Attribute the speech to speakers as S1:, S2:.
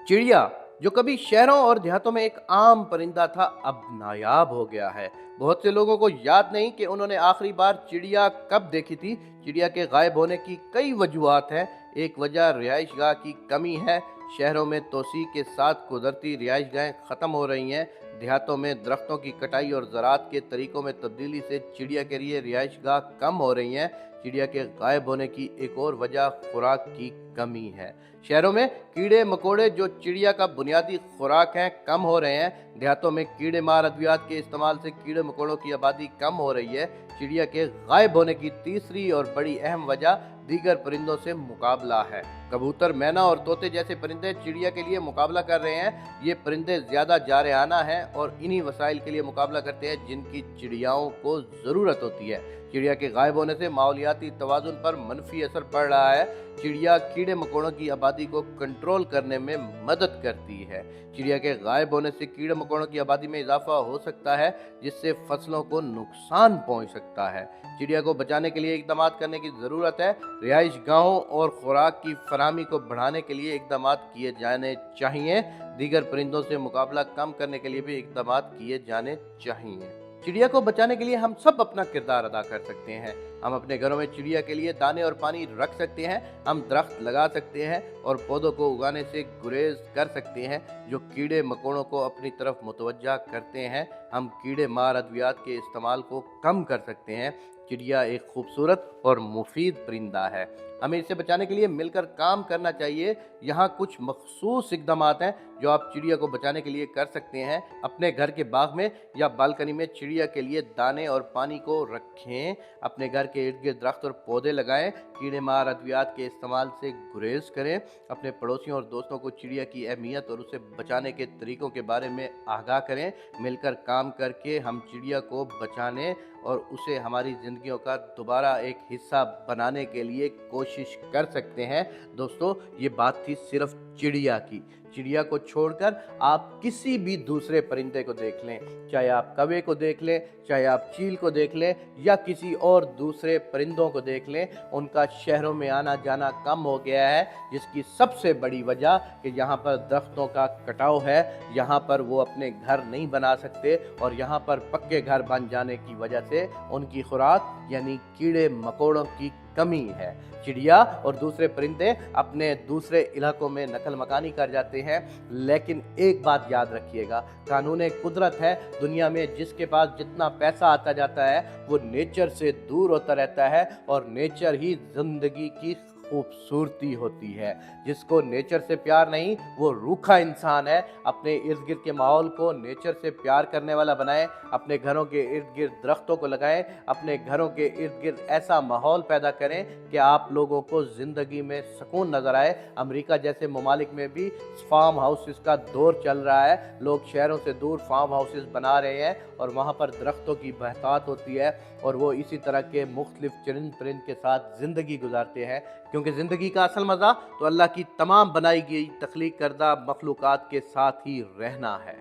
S1: चिड़िया जो कभी शहरों और देहातों में एक आम परिंदा था, अब नायाब हो गया है। बहुत से लोगों को याद नहीं कि उन्होंने आखिरी बार चिड़िया कब देखी थी। चिड़िया के गायब होने की कई वजूहात हैं। एक वजह रिहाइशगाह की कमी है। शहरों में तोसी के साथ कुदरती रिहाइशगाहें खत्म हो रही हैं। देहातों में दरख्तों की कटाई और ज़राअत के तरीकों में तब्दीली से चिड़िया के लिए रिहाइशगाह कम हो रही हैं। चिड़िया के गायब होने की एक और वजह खुराक की कमी है। शहरों में कीड़े मकोड़े जो चिड़िया का बुनियादी खुराक हैं, कम हो रहे हैं। देहातों में कीड़े मार अद्वियात के इस्तेमाल से कीड़े मकोड़ों की आबादी कम हो रही है। चिड़िया के गायब होने की तीसरी और बड़ी अहम वजह दीगर परिंदों से मुकाबला है। कबूतर, मैना और तोते जैसे परिंदे चिड़िया के लिए मुकाबला कर रहे हैं। ये परिंदे ज्यादा जारहाना हैं और इन्हीं वसाइल के लिए मुकाबला करते हैं जिनकी चिड़ियाओं को जरूरत होती है। चिड़िया के गायब होने से माहौलियाती तवाजुन पर मनफी असर पड़ रहा है। चिड़िया कीड़े मकोड़ों की आबादी को कंट्रोल करने में मदद करती है। चिड़िया के गायब होने से कीड़े मकोड़ों की आबादी में इजाफा हो सकता है, जिससे फसलों को नुकसान पहुंच सकता है। चिड़िया को बचाने के लिए इकदाम करने की ज़रूरत है। रिहाइश गाहों और खुराक की फराहमी को बढ़ाने के लिए इकदाम किए जाने चाहिए। दीगर परिंदों से मुकाबला कम करने के लिए भी इकदाम किए जाने चाहिए। चिड़िया को बचाने के लिए हम सब अपना किरदार अदा कर सकते हैं। हम अपने घरों में चिड़िया के लिए दाने और पानी रख सकते हैं। हम दरख्त लगा सकते हैं और पौधों को उगाने से गुरेज कर सकते हैं जो कीड़े मकोड़ों को अपनी तरफ मुतवज्जा करते हैं। हम कीड़े मार अद्वियात के इस्तेमाल को कम कर सकते हैं। चिड़िया एक खूबसूरत और मुफीद परिंदा है। हमें इसे बचाने के लिए मिलकर काम करना चाहिए। यहाँ कुछ मखसूस इकदाम हैं जो आप चिड़िया को बचाने के लिए कर सकते हैं। अपने घर के बाग में या बालकनी में चिड़िया के लिए दाने और पानी को रखें। अपने घर के इर्द गिर्द दरख्त और पौधे लगाएं। कीड़े मार अद्वियात के इस्तेमाल से गुरेज करें। अपने पड़ोसियों और दोस्तों को चिड़िया की अहमियत और उसे बचाने के तरीकों के बारे में आगाह करें। मिलकर काम करके हम चिड़िया को बचाने और उसे हमारी ज़िंदगियों का दोबारा एक हिस्सा बनाने के लिए कोशिश कर सकते हैं। दोस्तों, ये बात थी सिर्फ चिड़िया की। चिड़िया को छोड़कर आप किसी भी दूसरे परिंदे को देख लें, चाहे आप कौवे को देख लें, चाहे आप चील को देख लें या किसी और दूसरे परिंदों को देख लें, उनका शहरों में आना जाना कम हो गया है, जिसकी सबसे बड़ी वजह कि यहाँ पर दरख्तों का कटाव है। यहाँ पर वो अपने घर नहीं बना सकते और यहाँ पर पक्के घर बन जाने की वजह से उनकी खुराक यानी कीड़े मकोड़ों की कमी है। चिड़िया और दूसरे परिंदे अपने दूसरे इलाकों में नकल मकानी कर जाते हैं, लेकिन एक बात याद रखिएगा, कानून कुदरत है। दुनिया में जिसके पास जितना पैसा आता जाता है वो नेचर से दूर होता रहता है और नेचर ही जिंदगी की खूबसूरती होती है। जिसको नेचर से प्यार नहीं, वो रूखा इंसान है। अपने इर्द गिर्द के माहौल को नेचर से प्यार करने वाला बनाएं। अपने घरों के इर्द गिर्द दरख्तों को लगाएं। अपने घरों के इर्द गिर्द ऐसा माहौल पैदा करें कि आप लोगों को ज़िंदगी में सुकून नज़र आए। अमेरिका जैसे ममालिक में भी फार्म हाउसेस का दौर चल रहा है। लोग शहरों से दूर फार्म हाउसेस बना रहे हैं और वहाँ पर दरख्तों की बहतात होती है और वो इसी तरह के मुख्तलिफ चरिंद परिंद के साथ ज़िंदगी गुजारते हैं, क्योंकि ज़िंदगी का असल मज़ा तो अल्लाह की तमाम बनाई गई तख्लीक करदा मखलूक़ात के साथ ही रहना है।